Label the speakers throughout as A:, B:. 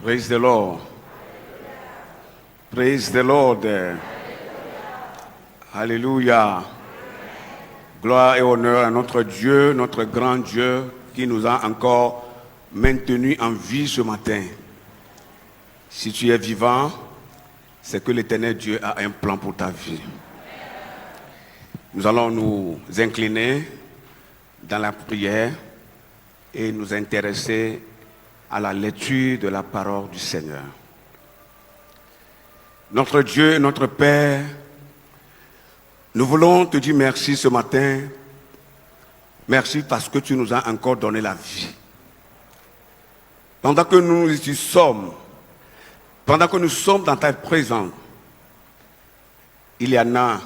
A: Praise the Lord. Praise the Lord. Alléluia. Gloire et honneur à notre Dieu, notre grand Dieu, qui nous a encore maintenus en vie ce matin. Si tu es vivant, c'est que l'Éternel Dieu a un plan pour ta vie. Nous allons nous incliner dans la prière et nous intéresser à la lecture de la parole du Seigneur. Notre Dieu et notre Père, nous voulons te dire merci ce matin. Merci parce que tu nous as encore donné la vie. Pendant que nous y sommes, pendant que nous sommes dans ta présence, il y en a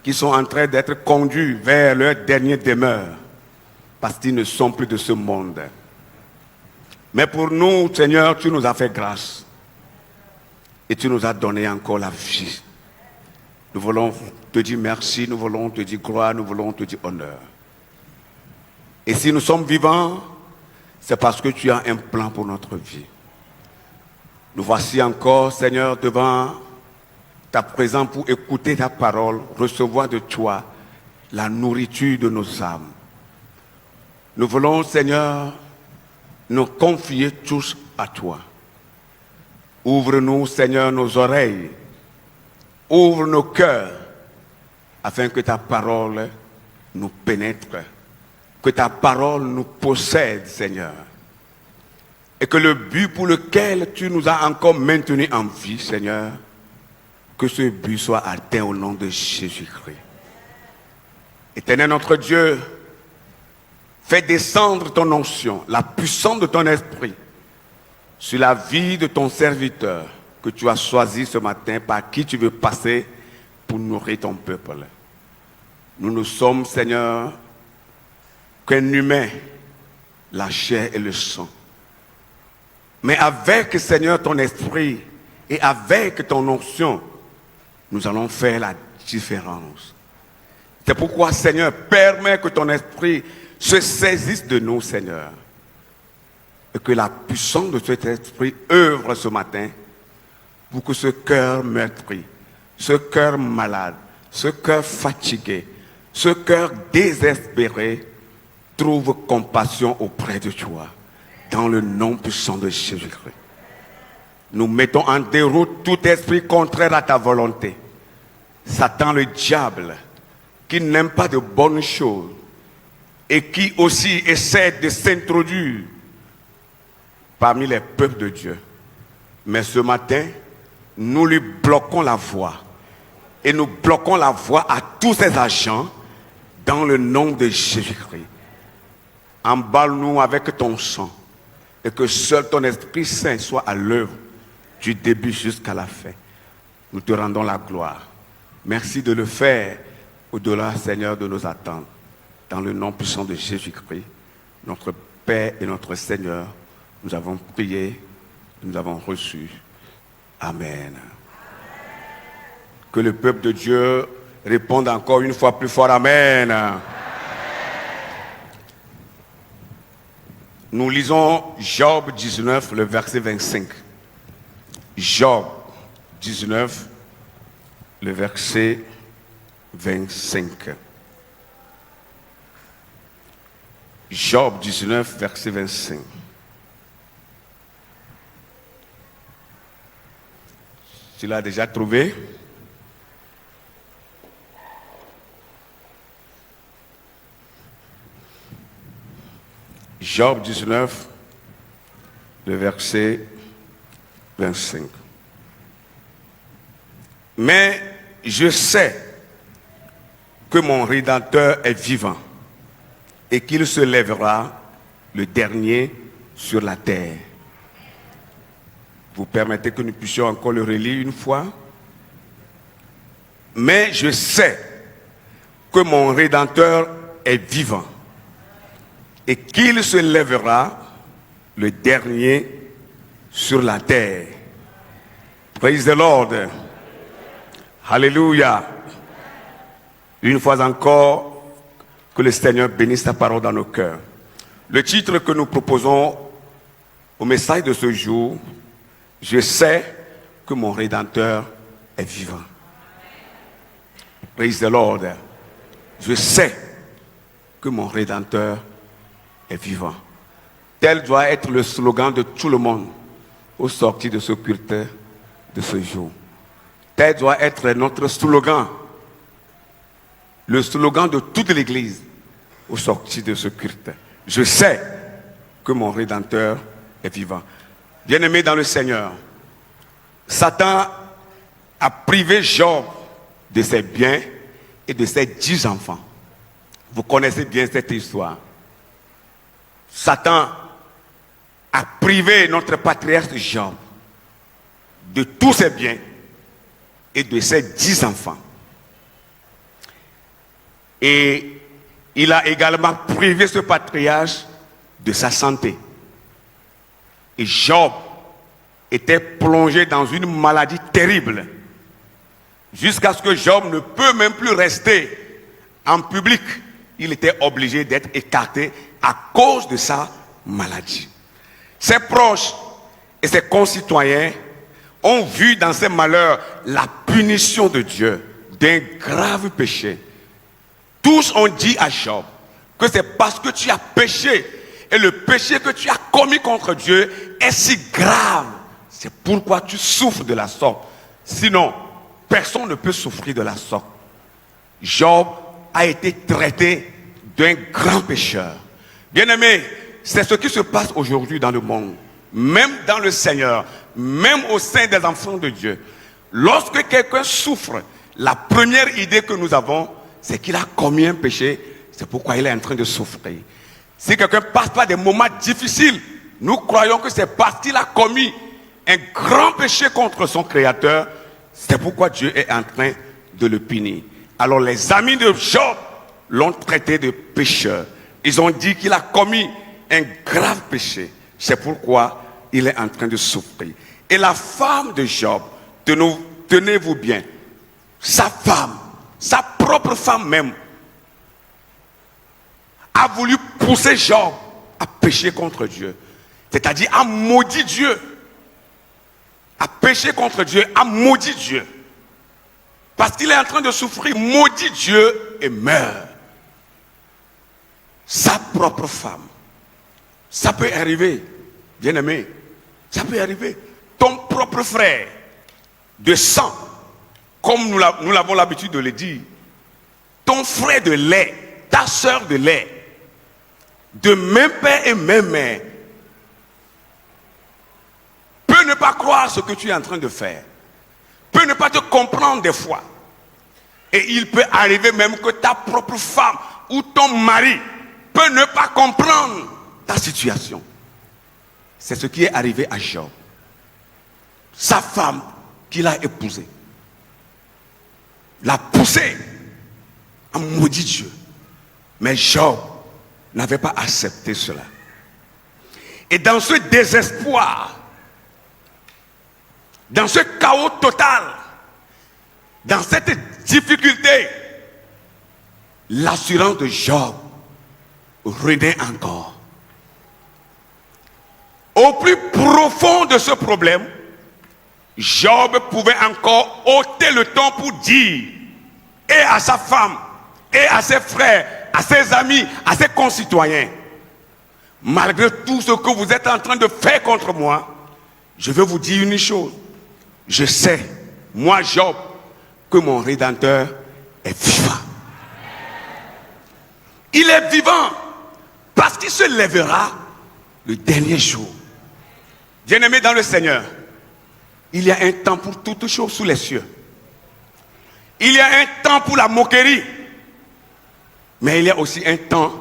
A: qui sont en train d'être conduits vers leur dernière demeure parce qu'ils ne sont plus de ce monde. Mais pour nous, Seigneur, tu nous as fait grâce et tu nous as donné encore la vie. Nous voulons te dire merci, nous voulons te dire gloire, nous voulons te dire honneur. Et si nous sommes vivants, c'est parce que tu as un plan pour notre vie. Nous voici encore, Seigneur, devant ta présence pour écouter ta parole, recevoir de toi la nourriture de nos âmes. Nous voulons, Seigneur, nous confier tous à toi. Ouvre-nous, Seigneur, nos oreilles. Ouvre nos cœurs afin que ta parole nous pénètre, que ta parole nous possède, Seigneur. Et que le but pour lequel tu nous as encore maintenus en vie, Seigneur, que ce but soit atteint au nom de Jésus-Christ. Éternel notre Dieu, fais descendre ton onction, la puissance de ton esprit, sur la vie de ton serviteur que tu as choisi ce matin, par qui tu veux passer pour nourrir ton peuple. Nous ne sommes, Seigneur, qu'un humain, la chair et le sang. Mais avec, Seigneur, ton esprit et avec ton onction, nous allons faire la différence. C'est pourquoi, Seigneur, permets que ton esprit se saisisse de nous, Seigneur. Et que la puissance de cet esprit œuvre ce matin pour que ce cœur meurtri, ce cœur malade, ce cœur fatigué, ce cœur désespéré trouve compassion auprès de toi. Dans le nom puissant de Jésus-Christ. Nous mettons en déroute tout esprit contraire à ta volonté. Satan, le diable, qui n'aime pas de bonnes choses et qui aussi essaie de s'introduire parmi les peuples de Dieu. Mais ce matin, nous lui bloquons la voie. Et nous bloquons la voie à tous ces agents dans le nom de Jésus-Christ. Emballe-nous avec ton sang et que seul ton Esprit Saint soit à l'œuvre du début jusqu'à la fin. Nous te rendons la gloire. Merci de le faire au-delà, Seigneur, de nos attentes. Dans le nom puissant de Jésus-Christ, notre Père et notre Seigneur, nous avons prié, nous avons reçu. Amen. Que le peuple de Dieu réponde encore une fois plus fort. Amen. Nous lisons Job 19, le verset 25. Job 19, le verset 25. Job 19, verset 25. Tu l'as déjà trouvé? Job 19, le verset 25. Mais je sais que mon Rédempteur est vivant et qu'il se lèvera le dernier sur la terre. Vous permettez que nous puissions encore le relire une fois? Mais je sais que mon Rédempteur est vivant et qu'il se lèvera le dernier sur la terre. Praise the Lord. Alléluia. Une fois encore, que le Seigneur bénisse sa parole dans nos cœurs. Le titre que nous proposons Au message de ce jour, je sais que mon Rédempteur est vivant. Praise the Lord. Je sais que mon Rédempteur est vivant. Tel doit être le slogan de tout le monde au sortir de ce culte de ce jour. Tel doit être notre slogan, le slogan de toute l'Église au sortir de ce culte. Je sais que mon Rédempteur est vivant. Bien-aimés dans le Seigneur, Satan a privé Job de ses biens et de ses 10 enfants. Vous connaissez bien cette histoire. Satan a privé notre patriarche Job de tous ses biens et de ses 10 enfants. Et il a également privé ce patriarche de sa santé. Et Job était plongé dans une maladie terrible, jusqu'à ce que Job ne peut même plus rester en public. Il était obligé d'être écarté à cause de sa maladie. Ses proches et ses concitoyens ont vu dans ces malheurs la punition de Dieu d'un grave péché. Tous ont dit à Job que c'est parce que tu as péché et le péché que tu as commis contre Dieu est si grave. C'est pourquoi tu souffres de la sorte. Sinon, personne ne peut souffrir de la sorte. Job a été traité d'un grand pécheur. Bien-aimés, c'est ce qui se passe aujourd'hui dans le monde, même dans le Seigneur, même au sein des enfants de Dieu. Lorsque quelqu'un souffre, la première idée que nous avons, c'est qu'il a commis un péché, c'est pourquoi il est en train de souffrir. Si quelqu'un passe par des moments difficiles, nous croyons que c'est parce qu'il a commis un grand péché contre son Créateur, c'est pourquoi Dieu est en train de le punir. Alors les amis de Job l'ont traité de pécheur. Ils ont dit qu'il a commis un grave péché. C'est pourquoi il est en train de souffrir. Et la femme de Job, tenez-vous bien, sa femme, sa propre femme même, a voulu pousser Job à pécher contre Dieu. C'est-à-dire à maudire Dieu. À pécher contre Dieu, à maudire Dieu. Parce qu'il est en train de souffrir, maudit Dieu et meurt. Sa propre femme. Ça peut arriver, bien-aimé. Ça peut arriver. Ton propre frère de sang, comme nous l'avons l'habitude de le dire. Ton frère de lait, ta sœur de lait, de même père et même mère, peut ne pas croire ce que tu es en train de faire, peut ne pas te comprendre des fois. Et il peut arriver même que ta propre femme ou ton mari peut ne pas comprendre ta situation. C'est ce qui est arrivé à Job. Sa femme qu'il a épousée l'a poussé à maudire Dieu. Mais Job n'avait pas accepté cela. Et dans ce désespoir, dans ce chaos total, dans cette difficulté, l'assurance de Job renaît encore. Au plus profond de ce problème, Job pouvait encore ôter le temps pour dire, et à sa femme, et à ses frères, à ses amis, à ses concitoyens, malgré tout ce que vous êtes en train de faire contre moi, je vais vous dire une chose. Je sais, moi Job, que mon Rédempteur est vivant. Il est vivant parce qu'il se lèvera le dernier jour. Bien-aimés dans le Seigneur, il y a un temps pour toutes choses sous les cieux. Il y a un temps pour la moquerie. Mais il y a aussi un temps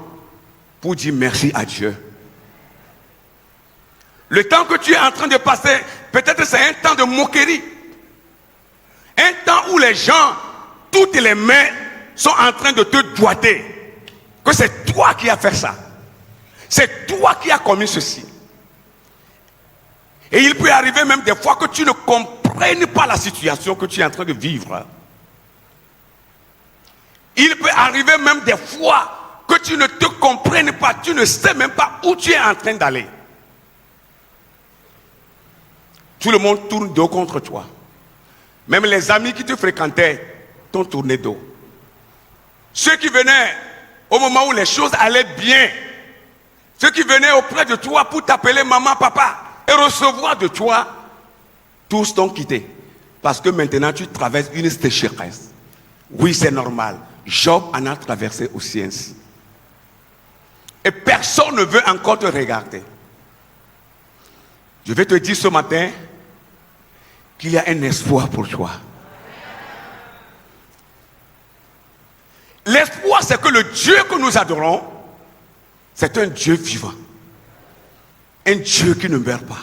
A: pour dire merci à Dieu. Le temps que tu es en train de passer, peut-être c'est un temps de moquerie. Un temps où les gens, toutes les mains sont en train de te doiter. Que c'est toi qui as fait ça. C'est toi qui as commis ceci. Et il peut arriver même des fois que tu ne comprennes pas la situation que tu es en train de vivre. Il peut arriver même des fois que tu ne te comprennes pas, tu ne sais même pas où tu es en train d'aller. Tout le monde tourne dos contre toi. Même les amis qui te fréquentaient t'ont tourné dos. Ceux qui venaient au moment où les choses allaient bien, ceux qui venaient auprès de toi pour t'appeler maman, papa et recevoir de toi, tous t'ont quitté. Parce que maintenant tu traverses une sécheresse. Oui, c'est normal. Job en a traversé aussi ainsi. Et personne ne veut encore te regarder. Je vais te dire ce matin qu'il y a un espoir pour toi. L'espoir, c'est que le Dieu que nous adorons, c'est un Dieu vivant. Un Dieu qui ne meurt pas.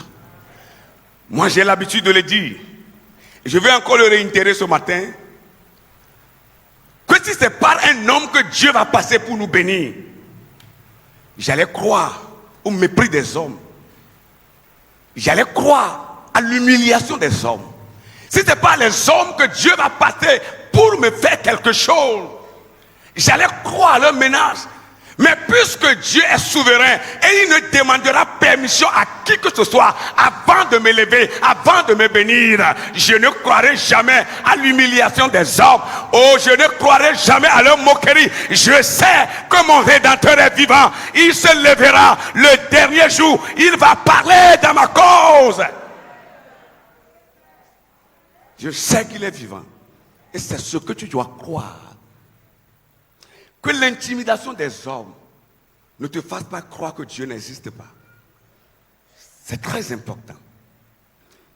A: Moi, j'ai l'habitude de le dire. Et je vais encore le réitérer ce matin. Que si c'est par un homme que Dieu va passer pour nous bénir, j'allais croire au mépris des hommes. J'allais croire à l'humiliation des hommes. Si ce n'est pas les hommes que Dieu va passer pour me faire quelque chose, j'allais croire à leur menace. Mais puisque Dieu est souverain et il ne demandera permission à qui que ce soit avant de me lever, avant de me bénir, je ne croirai jamais à l'humiliation des hommes. Oh, je ne croirai jamais à leur moquerie. Je sais que mon Rédempteur est vivant. Il se lèvera le dernier jour. Il va parler dans ma cause. Je sais qu'il est vivant. Et c'est ce que tu dois croire. Que l'intimidation des hommes ne te fasse pas croire que Dieu n'existe pas. C'est très important.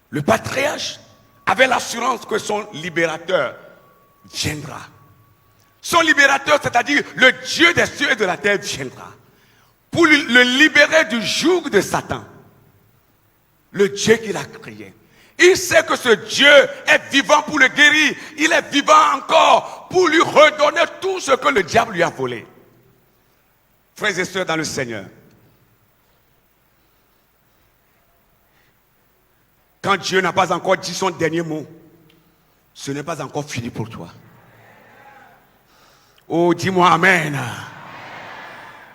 A: Le patriarche avait l'assurance que son libérateur viendra. Son libérateur, c'est-à-dire le Dieu des cieux et de la terre, viendra pour le libérer du joug de Satan. Le Dieu qu'il a créé. Il sait que ce Dieu est vivant pour le guérir. Il est vivant encore pour lui redonner tout ce que le diable lui a volé. Frères et sœurs dans le Seigneur, quand Dieu n'a pas encore dit son dernier mot, ce n'est pas encore fini pour toi. Oh, dis-moi Amen.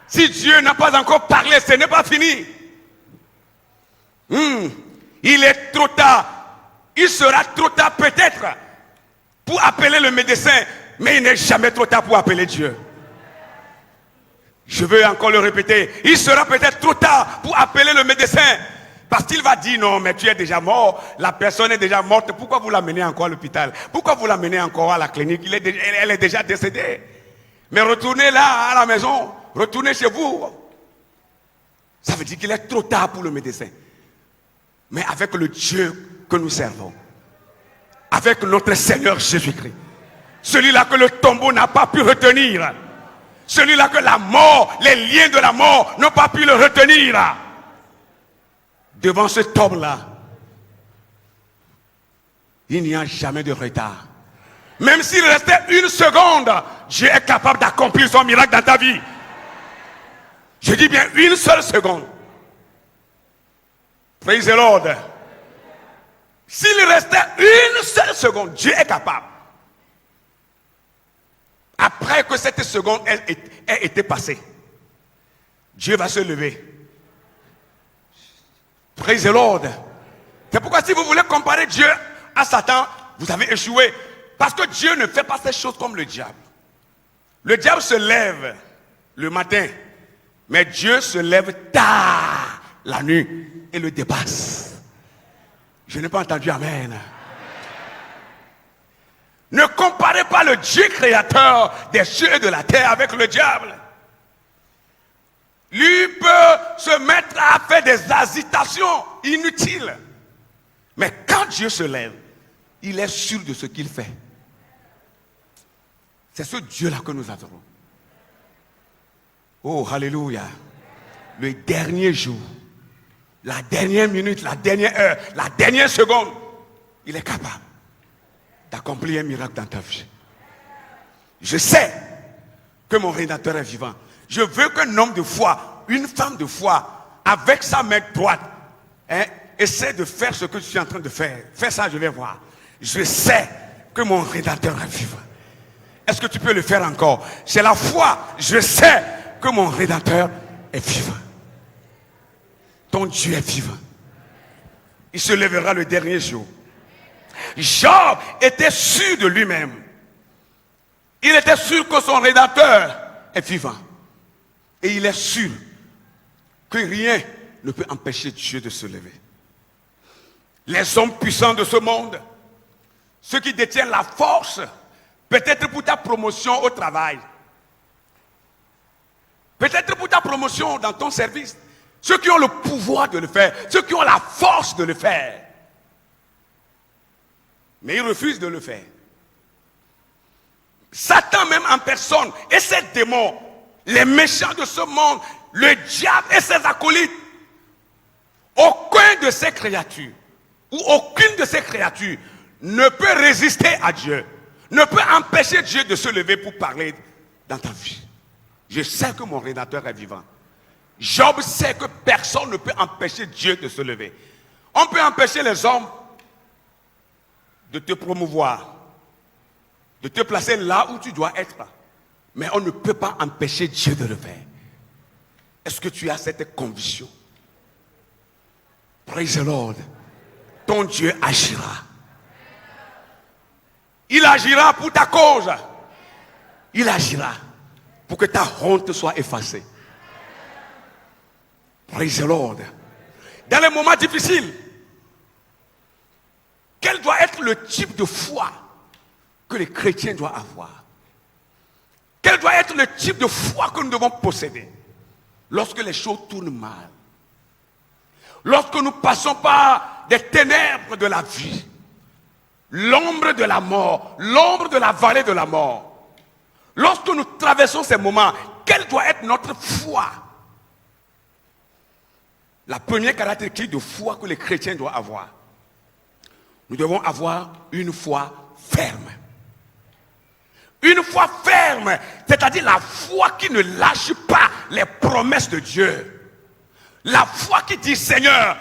A: Si Dieu n'a pas encore parlé, ce n'est pas fini. Il est trop tard. Il sera trop tard peut-être pour appeler le médecin, mais il n'est jamais trop tard pour appeler Dieu. Je veux encore le répéter. Il sera peut-être trop tard pour appeler le médecin, parce qu'il va dire non, mais tu es déjà mort, la personne est déjà morte, pourquoi vous l'amenez encore à l'hôpital? Pourquoi vous l'amenez encore à la clinique? Elle est déjà décédée. Mais retournez là à la maison, retournez chez vous. Ça veut dire qu'il est trop tard pour le médecin. Mais avec le Dieu que nous servons, avec notre Seigneur Jésus-Christ, celui-là que le tombeau n'a pas pu retenir, celui-là que la mort, les liens de la mort n'ont pas pu le retenir, devant cet homme-là, il n'y a jamais de retard. Même s'il restait une seconde, Dieu est capable d'accomplir son miracle dans ta vie. Je dis bien une seule seconde. Praise the Lord. S'il restait une seule seconde, Dieu est capable. Après que cette seconde ait été passée, Dieu va se lever. Praise the Lord. C'est pourquoi si vous voulez comparer Dieu à Satan, vous avez échoué. Parce que Dieu ne fait pas ces choses comme le diable. Le diable se lève le matin, mais Dieu se lève tard la nuit et le dépasse. Je n'ai pas entendu Amen. Ne comparez pas le Dieu créateur des cieux et de la terre avec le diable. Lui peut se mettre à faire des hésitations inutiles. Mais quand Dieu se lève, il est sûr de ce qu'il fait. C'est ce Dieu-là que nous adorons. Oh, alléluia. Le dernier jour, la dernière minute, la dernière heure, la dernière seconde, il est capable d'accomplir un miracle dans ta vie. Je sais que mon Rédempteur est vivant. Je veux qu'un homme de foi, une femme de foi, avec sa main droite, essaie de faire ce que je suis en train de faire. Fais ça, je vais voir. Je sais que mon Rédempteur est vivant. Est-ce que tu peux le faire encore? C'est la foi. Je sais que mon Rédempteur est vivant. Ton Dieu est vivant. il se lèvera le dernier jour. Job était sûr de lui-même. Il était sûr que son Rédempteur est vivant. Et il est sûr que rien ne peut empêcher Dieu de se lever. Les hommes puissants de ce monde, ceux qui détiennent la force, peut-être pour ta promotion au travail, peut-être pour ta promotion dans ton service, ceux qui ont le pouvoir de le faire, ceux qui ont la force de le faire, mais ils refusent de le faire. Satan même en personne et ses démons, les méchants de ce monde, le diable et ses acolytes, aucun de ces créatures ou aucune de ces créatures ne peut résister à Dieu, ne peut empêcher Dieu de se lever pour parler dans ta vie. Je sais que mon Rédempteur est vivant. Job sait que personne ne peut empêcher Dieu de se lever. On peut empêcher les hommes de te promouvoir, de te placer là où tu dois être, mais on ne peut pas empêcher Dieu de le faire. Est-ce que tu as cette conviction? Praise the Lord. Ton Dieu agira. Il agira pour ta cause. Il agira pour que ta honte soit effacée. Praise the Lord. Dans les moments difficiles, quel doit être le type de foi que les chrétiens doivent avoir? Quel doit être le type de foi que nous devons posséder lorsque les choses tournent mal? Lorsque nous passons par des ténèbres de la vie, l'ombre de la mort, l'ombre de la vallée de la mort. Lorsque nous traversons ces moments, quelle doit être notre foi? La première caractéristique de foi que les chrétiens doivent avoir, nous devons avoir une foi ferme. Une foi ferme, c'est-à-dire la foi qui ne lâche pas les promesses de Dieu. La foi qui dit, Seigneur,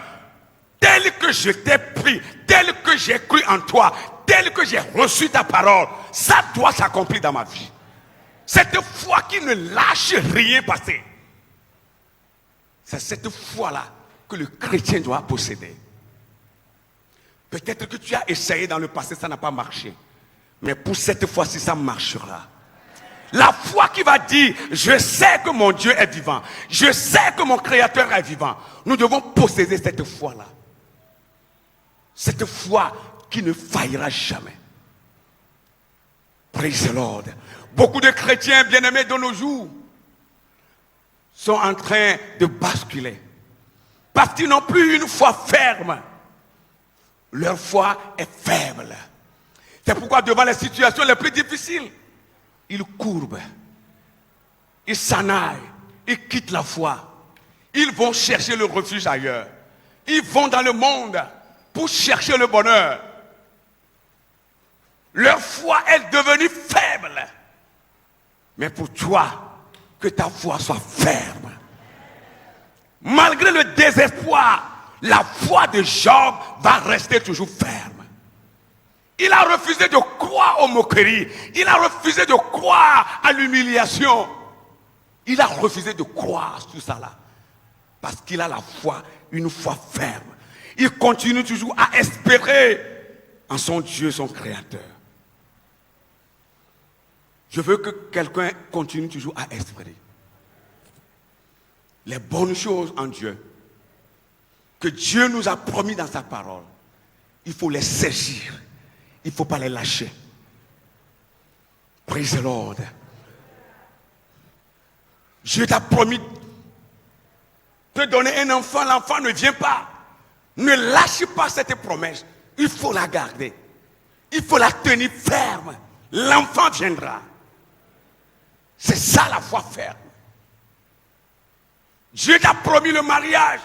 A: tel que je t'ai pris, tel que j'ai cru en toi, tel que j'ai reçu ta parole, ça doit s'accomplir dans ma vie. Cette foi qui ne lâche rien passer. C'est cette foi-là que le chrétien doit posséder. Peut-être que tu as essayé dans le passé, ça n'a pas marché. Mais pour cette fois-ci, ça marchera. La foi qui va dire, je sais que mon Dieu est vivant. Je sais que mon Créateur est vivant. Nous devons posséder cette foi-là. Cette foi qui ne faillira jamais. Praise the Lord. Beaucoup de chrétiens bien-aimés de nos jours sont en train de basculer. Parce qu'ils n'ont plus une foi ferme. Leur foi est faible. C'est pourquoi devant les situations les plus difficiles, ils courbent, ils s'en aillent, ils quittent la foi. Ils vont chercher le refuge ailleurs. Ils vont dans le monde pour chercher le bonheur. Leur foi est devenue faible. Mais pour toi, que ta foi soit ferme. Malgré le désespoir, la foi de Job va rester toujours ferme. Il a refusé de croire aux moqueries. Il a refusé de croire à l'humiliation. Il a refusé de croire tout ça là. Parce qu'il a la foi, une foi ferme. Il continue toujours à espérer en son Dieu, son Créateur. Je veux que quelqu'un continue toujours à espérer. Les bonnes choses en Dieu, que Dieu nous a promis dans sa parole, il faut les saisir. Il ne faut pas les lâcher. Praise the Lord. Dieu t'a promis de donner un enfant. L'enfant ne vient pas. Ne lâche pas cette promesse. Il faut la garder. Il faut la tenir ferme. L'enfant viendra. C'est ça la foi ferme. Dieu t'a promis le mariage.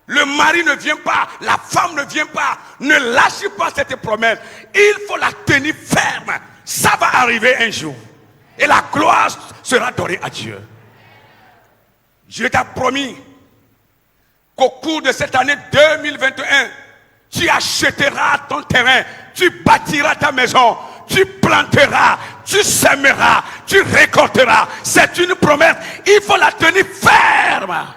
A: Le mari ne vient pas, la femme ne vient pas. Ne lâchez pas cette promesse. Il faut la tenir ferme. Ça va arriver un jour. Et la gloire sera donnée à Dieu. Dieu t'a promis qu'au cours de cette année 2021, tu achèteras ton terrain, tu bâtiras ta maison, tu planteras, tu sèmeras, tu récolteras. C'est une promesse. Il faut la tenir ferme.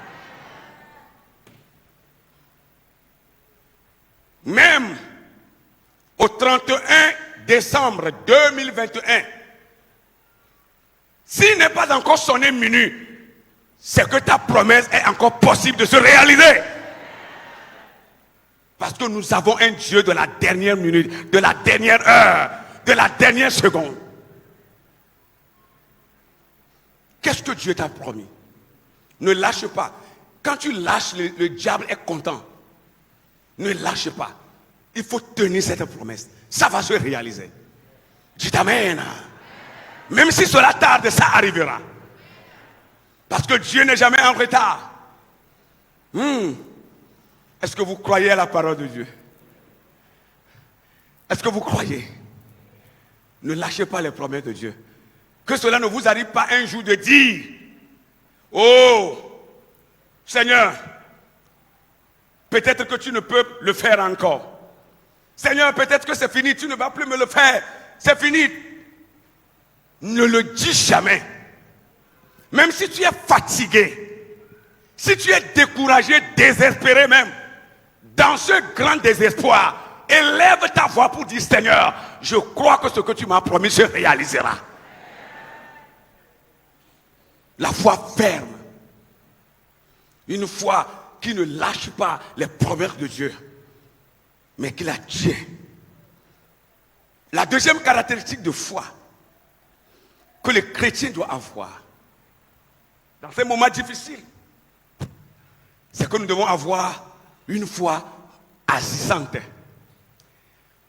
A: décembre 2021, s'il n'est pas encore sonné minuit, c'est que ta promesse est encore possible de se réaliser. Parce que nous avons un Dieu de la dernière minute, de la dernière heure, de la dernière seconde. Qu'est-ce que Dieu t'a promis? Ne lâche pas. Quand tu lâches, le diable est content. Ne lâche pas. Il faut tenir cette promesse. Ça va se réaliser. Dites Amen. Même si cela tarde, ça arrivera. Parce que Dieu n'est jamais en retard. Est-ce que vous croyez à la parole de Dieu? Est-ce que vous croyez? Ne lâchez pas les promesses de Dieu. Que cela ne vous arrive pas un jour de dire: oh, Seigneur, peut-être que tu ne peux le faire encore. Seigneur, peut-être que c'est fini, tu ne vas plus me le faire. C'est fini. Ne le dis jamais. Même si tu es fatigué, si tu es découragé, désespéré même, dans ce grand désespoir, élève ta voix pour dire: Seigneur, je crois que ce que tu m'as promis se réalisera. La foi ferme. Une foi qui ne lâche pas les promesses de Dieu, mais qui la tient. La deuxième caractéristique de foi que le chrétien doit avoir dans ces moments difficiles, c'est que nous devons avoir une foi agissante.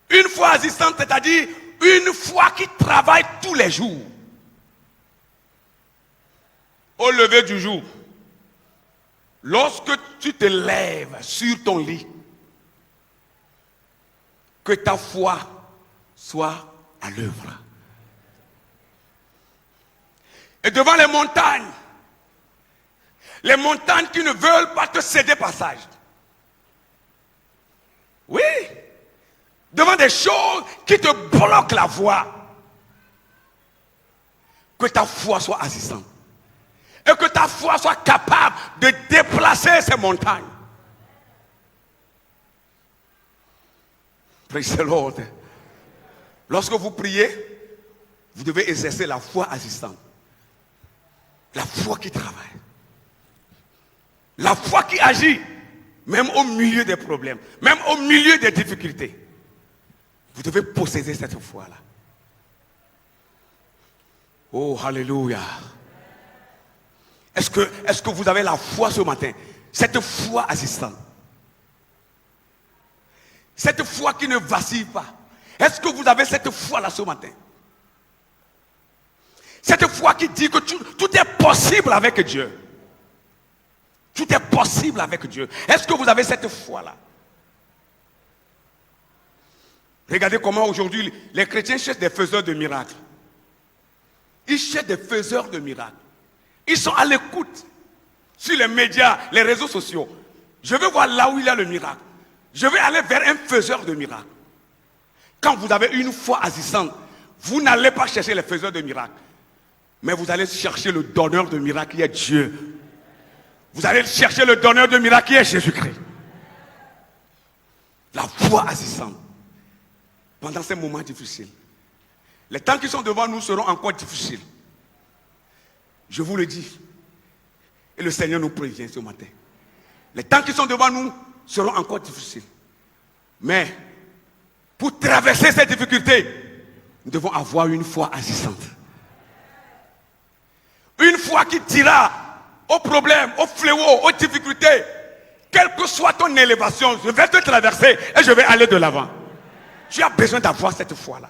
A: Une foi agissante, c'est-à-dire une foi qui travaille tous les jours. Au lever du jour, lorsque tu te lèves sur ton lit, que ta foi soit à l'œuvre. Et devant les montagnes qui ne veulent pas te céder passage. Oui, devant des choses qui te bloquent la voie, que ta foi soit assistante. Et que ta foi soit capable de déplacer ces montagnes. Praise the Lord. Lorsque vous priez, vous devez exercer la foi assistante. La foi qui travaille. La foi qui agit, même au milieu des problèmes, même au milieu des difficultés. Vous devez posséder cette foi-là. Oh, hallelujah. Est-ce que vous avez la foi ce matin? Cette foi assistante. Cette foi qui ne vacille pas. Est-ce que vous avez cette foi-là ce matin? Cette foi qui dit que tout est possible avec Dieu. Tout est possible avec Dieu. Est-ce que vous avez cette foi-là? Regardez comment aujourd'hui les chrétiens cherchent des faiseurs de miracles. Ils cherchent des faiseurs de miracles. Ils sont à l'écoute sur les médias, les réseaux sociaux. Je veux voir là où il y a le miracle. Je vais aller vers un faiseur de miracles. Quand vous avez une foi agissante, vous n'allez pas chercher les faiseurs de miracles, mais vous allez chercher le donneur de miracles qui est Dieu. Vous allez chercher le donneur de miracles qui est Jésus-Christ. La foi agissante. Pendant ces moments difficiles. Les temps qui sont devant nous seront encore difficiles. Je vous le dis. Et le Seigneur nous prévient ce matin. Les temps qui sont devant nous seront encore difficiles. Mais pour traverser ces difficultés, nous devons avoir une foi agissante. Une foi qui dira aux problèmes, aux fléaux, aux difficultés, quelle que soit ton élévation, je vais te traverser et je vais aller de l'avant. Tu as besoin d'avoir cette foi-là.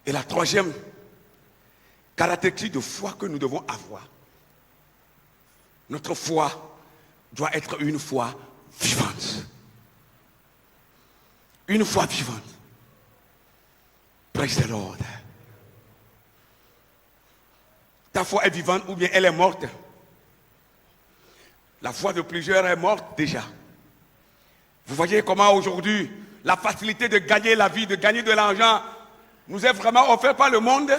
A: Et la troisième caractéristique de foi que nous devons avoir, notre foi doit être une foi vivante. Une foi vivante. Praise the Lord. Ta foi est vivante ou bien elle est morte? La foi de plusieurs est morte déjà. Vous voyez comment aujourd'hui la facilité de gagner la vie, de gagner de l'argent nous est vraiment offert par le monde.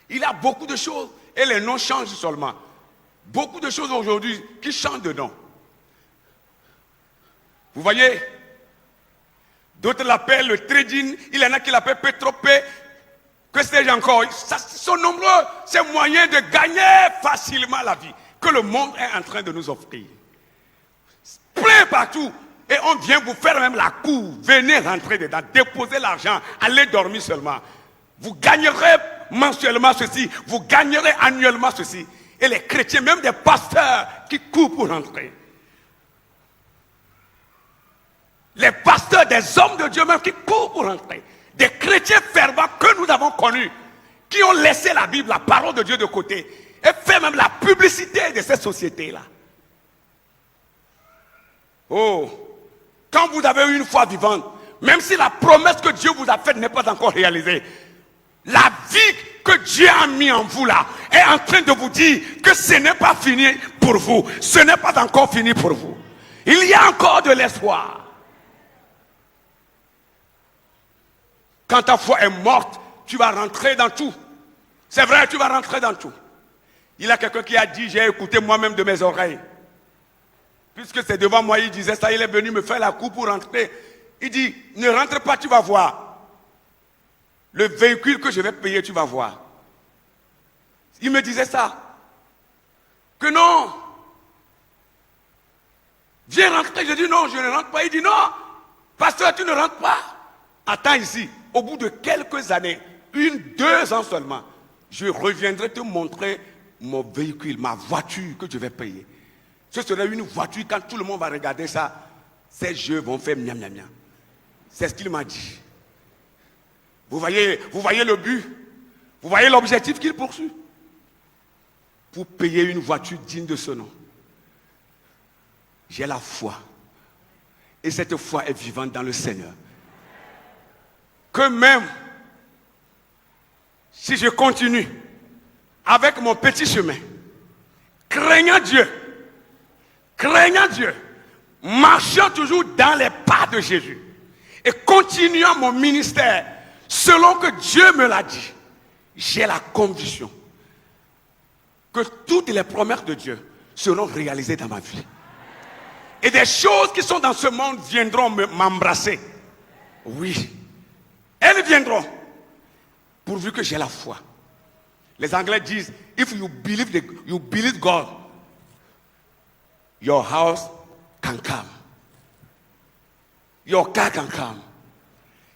A: Il y a beaucoup de choses et les noms changent seulement. Beaucoup de choses aujourd'hui qui changent de nom. Vous voyez, D'autres l'appellent le trading. Il y en a qui l'appellent Pétropé. Que sais-je encore? Ça, sont nombreux ces moyens de gagner facilement la vie que le monde est en train de nous offrir. Plein partout. Et on vient vous faire même la cour. Venez rentrer dedans, déposer l'argent, allez dormir seulement. Vous gagnerez mensuellement ceci, vous gagnerez annuellement ceci. Et les chrétiens, même des pasteurs qui courent pour rentrer. Les pasteurs, des hommes de Dieu même qui courent pour rentrer. Des chrétiens fervents que nous avons connus, qui ont laissé la Bible, la parole de Dieu de côté, et fait même la publicité de ces sociétés-là. Oh, quand vous avez une foi vivante, même si la promesse que Dieu vous a faite n'est pas encore réalisée, la vie que Dieu a mis en vous là est en train de vous dire que ce n'est pas fini pour vous. Ce n'est pas encore fini pour vous. Il y a encore de l'espoir. Quand ta foi est morte, tu vas rentrer dans tout. C'est vrai, tu vas rentrer dans tout. Il y a quelqu'un qui a dit, j'ai écouté moi-même de mes oreilles. Puisque c'est devant moi, il disait ça, il est venu me faire la cour pour rentrer. Il dit, ne rentre pas, tu vas voir. Le véhicule que je vais payer, tu vas voir. Il me disait ça. Que non. Viens rentrer. Je dis non, je ne rentre pas. Il dit non. Pasteur, tu ne rentres pas. Attends ici. Au bout de quelques années, 2 ans seulement, je reviendrai te montrer mon véhicule, ma voiture que je vais payer. Ce sera une voiture, quand tout le monde va regarder ça, ces jeux vont faire miam miam miam. C'est ce qu'il m'a dit. Vous voyez le but, vous voyez l'objectif qu'il poursuit. Pour payer une voiture digne de ce nom. J'ai la foi. Et cette foi est vivante dans le Seigneur. Que même si je continue avec mon petit chemin, craignant Dieu, marchant toujours dans les pas de Jésus et continuant mon ministère selon que Dieu me l'a dit, j'ai la conviction que toutes les promesses de Dieu seront réalisées dans ma vie. Et des choses qui sont dans ce monde viendront m'embrasser. Oui, elles viendront, pourvu que j'ai la foi. Les Anglais disent, if you believe God, your house can come. Your car can come.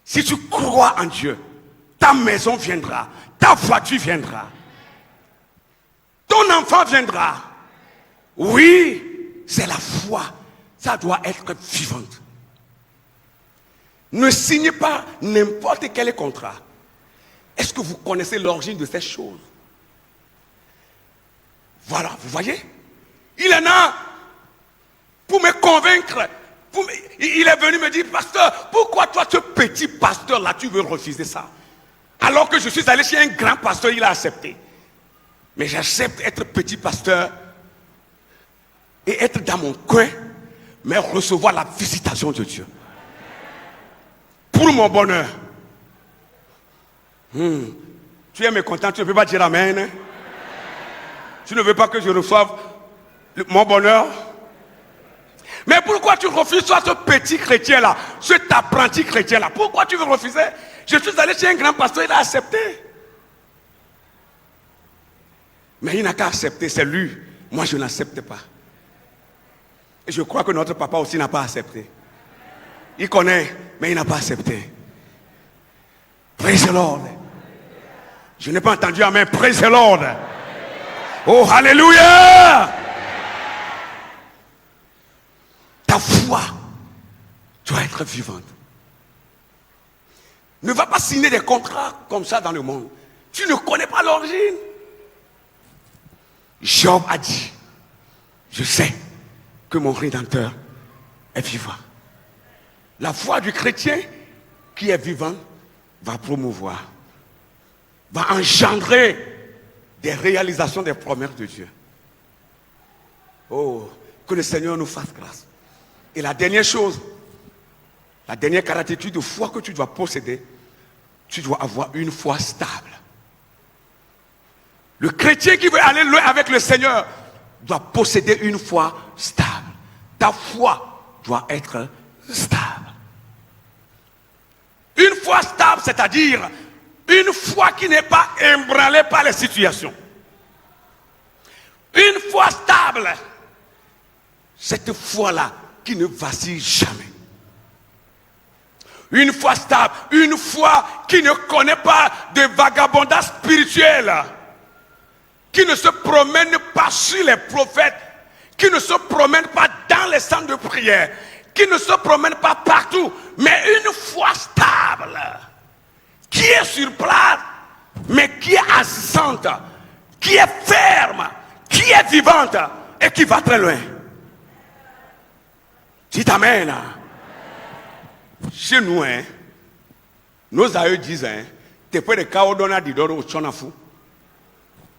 A: Si tu crois en Dieu, ta maison viendra, ta voiture viendra, ton enfant viendra. Oui, c'est la foi. Ça doit être vivante. Ne signez pas n'importe quel contrat. Est-ce que vous connaissez l'origine de ces choses? Voilà, vous voyez? Il en a pour me convaincre. Il est venu me dire, pasteur, pourquoi toi, ce petit pasteur-là, tu veux refuser ça? Alors que je suis allé chez un grand pasteur, il a accepté. Mais j'accepte être petit pasteur et être dans mon coin, mais recevoir la visitation de Dieu. Pour mon bonheur. Tu es mécontent, tu ne peux pas dire amen. Hein? Tu ne veux pas que je reçoive mon bonheur? Mais pourquoi tu refuses toi ce petit chrétien-là, cet apprenti chrétien-là? Pourquoi tu veux refuser? Je suis allé chez un grand pasteur, il a accepté. Mais il n'a qu'à accepter, c'est lui. Moi, je n'accepte pas. Et je crois que notre papa aussi n'a pas accepté. Il connaît, mais il n'a pas accepté. Praise the Lord. Je n'ai pas entendu amen. Praise the Lord. Oh, hallelujah. Ta foi doit être vivante. Ne va pas signer des contrats comme ça dans le monde. Tu ne connais pas l'origine. Job a dit, je sais que mon Rédempteur est vivant. La foi du chrétien qui est vivant va promouvoir, va engendrer des réalisations des promesses de Dieu. Oh, que le Seigneur nous fasse grâce. Et la dernière chose, la dernière caractéristique de foi que tu dois posséder, tu dois avoir une foi stable. Le chrétien qui veut aller loin avec le Seigneur doit posséder une foi stable. Ta foi doit être stable. foi stable, c'est-à-dire une foi qui n'est pas ébranlée par les situations. Une foi stable, cette foi-là qui ne vacille jamais. Une foi stable, une foi qui ne connaît pas de vagabondage spirituel, qui ne se promène pas sur les prophètes, qui ne se promène pas dans les centres de prière, qui ne se promène pas partout, mais une foi stable, qui est sur place, mais qui est assistante, qui est ferme, qui est vivante et qui va très loin. Dites Amen. Chez nous, nos aïeux disent, t'es pas de chaos dans la didoro au chonafu.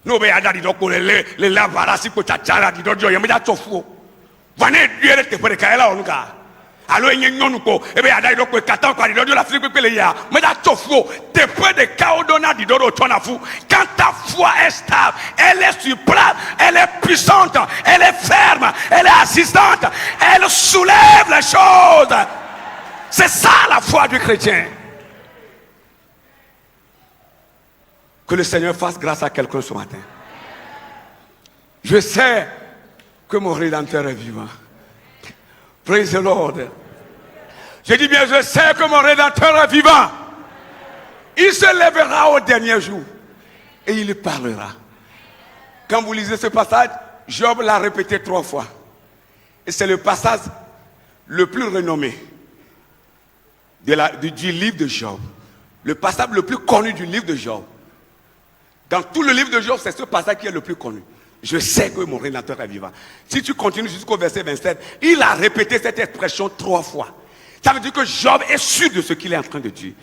A: Nous, ben, y'a didoro les lavarasi pour tchatchara didoro, y'a pas de tofu. Venez, Dieu, t'es pas de chaos on ga. Alors, il y a un nouveau, et bien, il y a des gens qui ont l'Afrique, mais il y a des peu de chaos dans la didoro au chonafu. Quand ta foi est stable, elle est sur place, elle est puissante, elle est ferme, elle est assistante, elle soulève les choses. C'est ça la foi du chrétien. Que le Seigneur fasse grâce à quelqu'un ce matin. Je sais que mon Rédempteur est vivant. Praise the Lord. Je dis bien, je sais que mon Rédempteur est vivant. Il se lèvera au dernier jour et il parlera. Quand vous lisez ce passage, Job l'a répété 3 fois. Et c'est le passage le plus renommé du livre de Job. Le passage le plus connu du livre de Job. Dans tout le livre de Job, c'est ce passage qui est le plus connu. Je sais que mon Rédempteur est vivant. Si tu continues jusqu'au verset 27, il a répété cette expression 3 fois. Ça veut dire que Job est sûr de ce qu'il est en train de dire.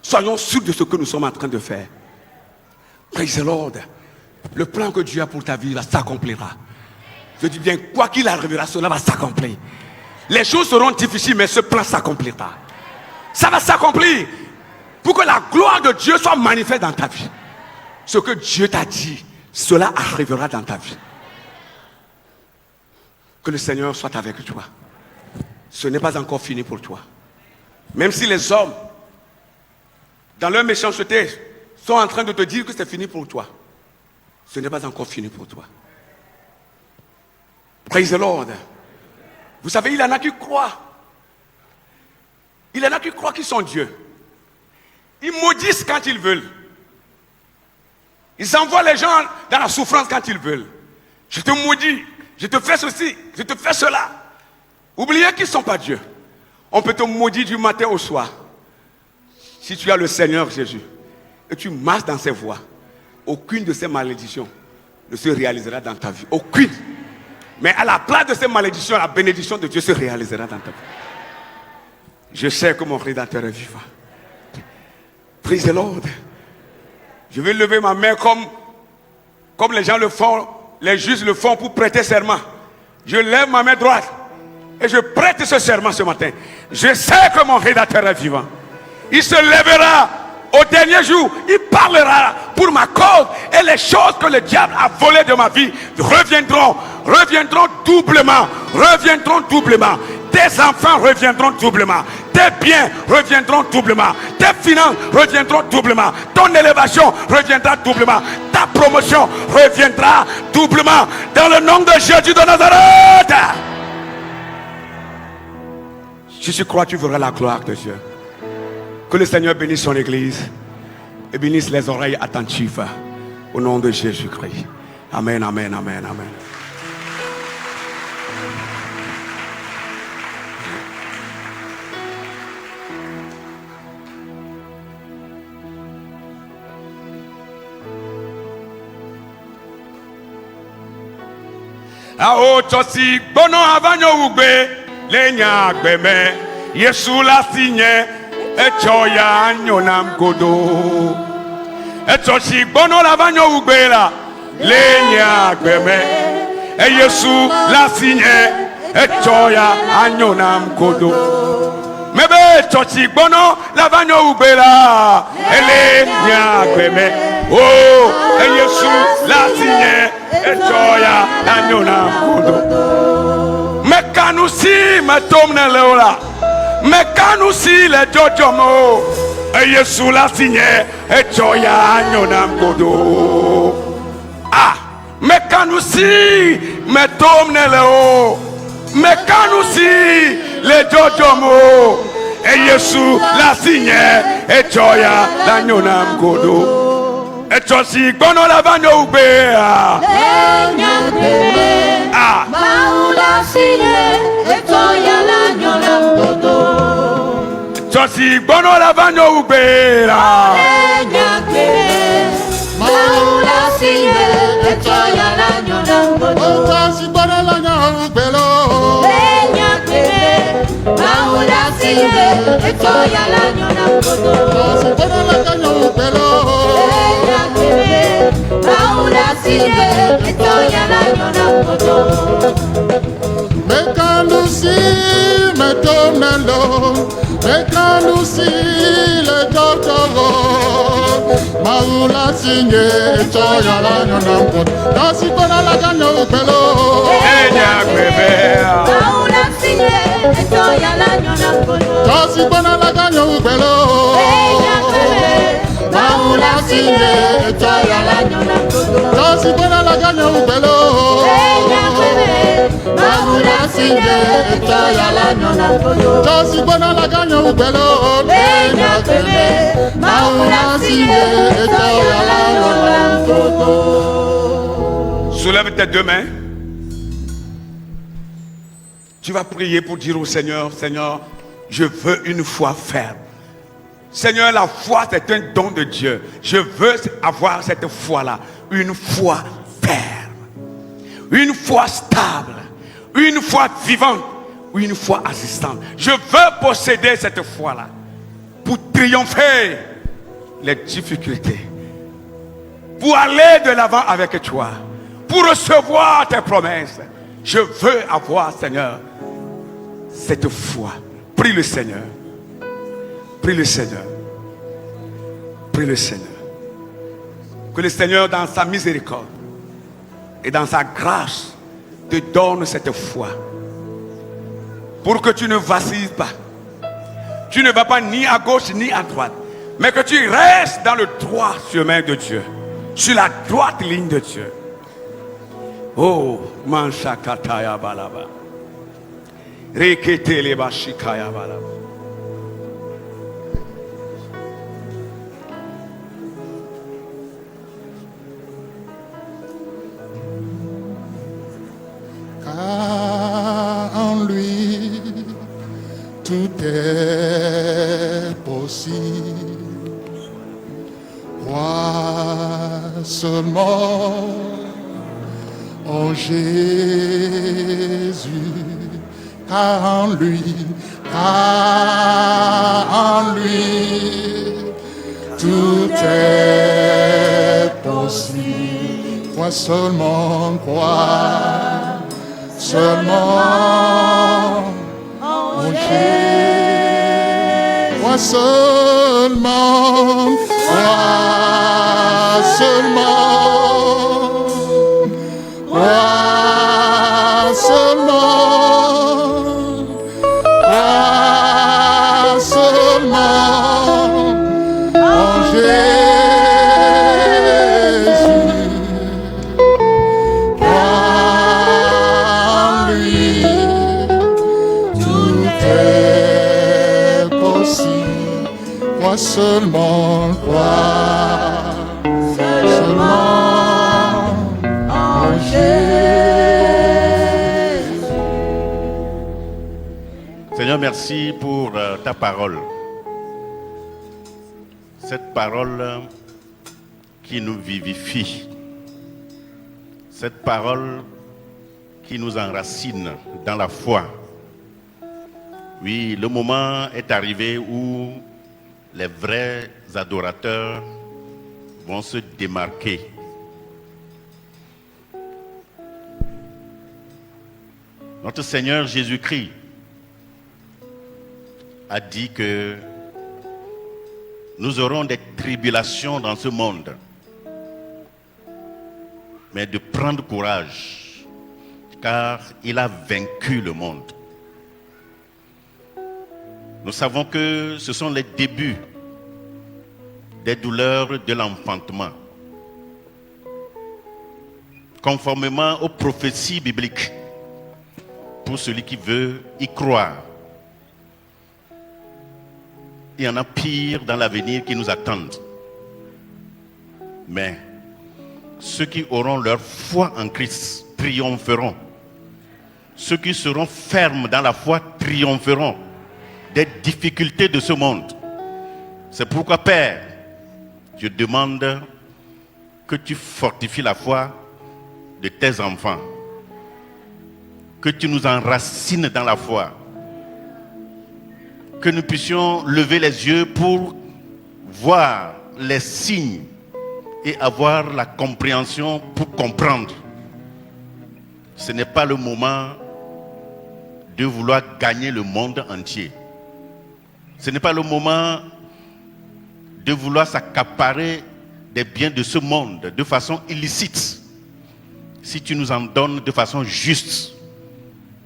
A: Soyons sûrs de ce que nous sommes en train de faire. Praise the Lord. Le plan que Dieu a pour ta vie, s'accomplira. Je dis bien, quoi qu'il arrivera, cela va s'accomplir. Les choses seront difficiles, mais ce plan s'accomplira. Ça va s'accomplir pour que la gloire de Dieu soit manifeste dans ta vie. Ce que Dieu t'a dit, cela arrivera dans ta vie. Que le Seigneur soit avec toi. Ce n'est pas encore fini pour toi. Même si les hommes, dans leur méchanceté, sont en train de te dire que c'est fini pour toi, ce n'est pas encore fini pour toi. Praise the Lord. Vous savez, il y en a qui croient. Il y en a qui croient qu'ils sont Dieu. Ils maudissent quand ils veulent. Ils envoient les gens dans la souffrance quand ils veulent. Je te maudis, je te fais ceci, je te fais cela. Oubliez qu'ils ne sont pas Dieu. On peut te maudire du matin au soir. Si tu as le Seigneur Jésus et tu marches dans ses voies, aucune de ces malédictions ne se réalisera dans ta vie. Aucune. Mais à la place de ces malédictions, la bénédiction de Dieu se réalisera dans ta vie. Je sais que mon Rédempteur est vivant. Praise the Lord. Je vais lever ma main comme les gens le font, les juges le font pour prêter serment. Je lève ma main droite et je prête ce serment ce matin. Je sais que mon Rédempteur est vivant. Il se lèvera au dernier jour. Il parlera pour ma cause. Et les choses que le diable a volées de ma vie reviendront doublement. Reviendront doublement. Tes enfants reviendront doublement. Tes biens reviendront doublement. Tes finances reviendront doublement. Ton élévation reviendra doublement. Ta promotion reviendra doublement. Dans le nom de Jésus de Nazareth. Si tu crois, tu verras la gloire de Dieu. Que le Seigneur bénisse son Église et bénisse les oreilles attentives au nom de Jésus-Christ. Amen, amen, amen, amen. Ao chosi bono avanyo ugbe lenya gbeme Yesu la sinye echoya nyonam godo echosi bono avanyo ugbe la lenya gbeme Yesu la sinye echoya anyonam godo mebe echosi bono avanyo ugbe la lenya gbeme oh Yesu la sinye echoya anyona kudo mekanusi metomne leola mekanusi le jojomo Yesu la signé et Joya Nyonam Godo. Ah, mais quand nous si, mais Tom Neleo, mais quand nous si, les Jojomo, et Yesu la signé et Joya la Nyonam Godo. Et Josi, Bono la Vanyo Ubea. Ah,
B: Maula signé et Joya la Nyonam Godo.
A: Josi, Bono la Vanyo Ubea.
B: Maula signé et Joya la Nyonam Godo.
C: Josi Bono la Nyonam
B: Maula signé et Joya la Nyonam Godo.
C: Josi Bono la Nyonam
B: Maula signé et Joya la Nyonam Godo.
C: Mekanusi metonelo, mekanusi le totoro. Maula singe Joya la Nyonam Godo. Josi Bono la Nyonam Godo.
B: Maula signé et Joya la Nyonam Godo.
C: Josi Bono la Nyonam Godo.
B: Maula signé et Joya la Nyonam Godo.
C: Josi Bono la Nyonam Godo.
B: Maula signé et Joya la Nyonam Godo.
C: Josi Bono la Nyonam Godo.
B: Maula signé et Joya la Nyonam Godo.
A: soulève tes deux mains. Tu vas prier pour dire au Seigneur, Seigneur, je veux une foi ferme. Seigneur, la foi, c'est un don de Dieu. Je veux avoir cette foi-là. Une foi ferme. Une foi stable. Une foi vivante. Une foi assistante. Je veux posséder cette foi-là. Pour triompher les difficultés. Pour aller de l'avant avec toi. Pour recevoir tes promesses. Je veux avoir, Seigneur, cette foi. Prie le Seigneur. Prie le Seigneur. Prie le Seigneur. Que le Seigneur, dans sa miséricorde et dans sa grâce, te donne cette foi. Pour que tu ne vacilles pas. Tu ne vas pas ni à gauche ni à droite. Mais que tu restes dans le droit chemin de Dieu. Sur la droite ligne de Dieu. Oh, manchakataya balaba. Reketele bashikaya balaba.
C: Car en lui tout est possible. Crois seulement en Jésus, car en lui tout est possible. Crois seulement, crois seulement en Jésus. Crois seulement, crois seulement. Crois seulement, crois seulement en Jésus, car en lui tout est possible. Crois seulement, crois seulement.
D: Seigneur, merci pour ta parole. Cette parole qui nous vivifie. Cette parole qui nous enracine dans la foi. Oui, le moment est arrivé où les vrais adorateurs vont se démarquer. Notre Seigneur Jésus-Christ a dit que nous aurons des tribulations dans ce monde, mais de prendre courage, car il a vaincu le monde. Nous savons que ce sont les débuts des douleurs de l'enfantement. Conformément aux prophéties bibliques, pour celui qui veut y croire. Il y en a pire dans l'avenir qui nous attendent. Mais ceux qui auront leur foi en Christ triompheront. Ceux qui seront fermes dans la foi triompheront des difficultés de ce monde. C'est pourquoi, Père, je demande que tu fortifies la foi de tes enfants, que tu nous enracines dans la foi, que nous puissions lever les yeux pour voir les signes et avoir la compréhension pour comprendre. Ce n'est pas le moment de vouloir gagner le monde entier. Ce n'est pas le moment de vouloir s'accaparer des biens de ce monde de façon illicite. Si tu nous en donnes de façon juste,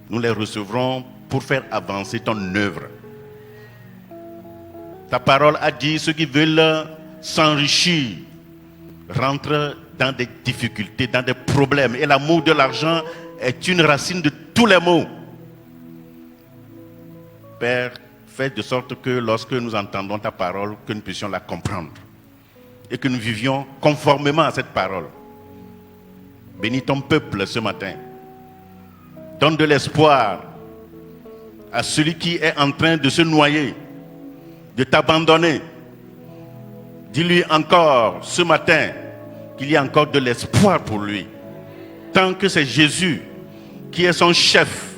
D: nous les recevrons pour faire avancer ton œuvre. Ta parole a dit, ceux qui veulent s'enrichir rentrent dans des difficultés, dans des problèmes. Et l'amour de l'argent est une racine de tous les maux. Père, fais de sorte que lorsque nous entendons ta parole, que nous puissions la comprendre. Et que nous vivions conformément à cette parole. Bénis ton peuple ce matin. Donne de l'espoir à celui qui est en train de se noyer, de t'abandonner. Dis-lui encore ce matin qu'il y a encore de l'espoir pour lui. Tant que c'est Jésus qui est son chef,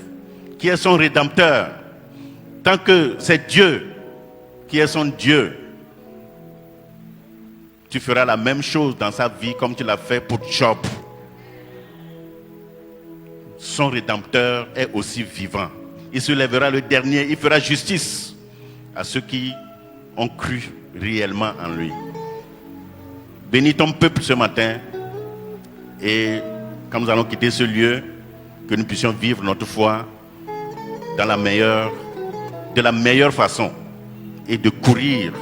D: qui est son rédempteur, tant que c'est Dieu qui est son Dieu, tu feras la même chose dans sa vie comme tu l'as fait pour Job. Son rédempteur est aussi vivant. Il se lèvera le dernier, il fera justice à ceux qui ont cru réellement en lui. Bénis ton peuple ce matin et quand nous allons quitter ce lieu, que nous puissions vivre notre foi de la meilleure façon et de courir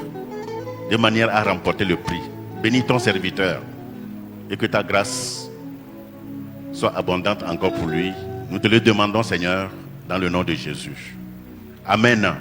D: de manière à remporter le prix. Bénis ton serviteur et que ta grâce soit abondante encore pour lui. Nous te le demandons, Seigneur, dans le nom de Jésus. Amen.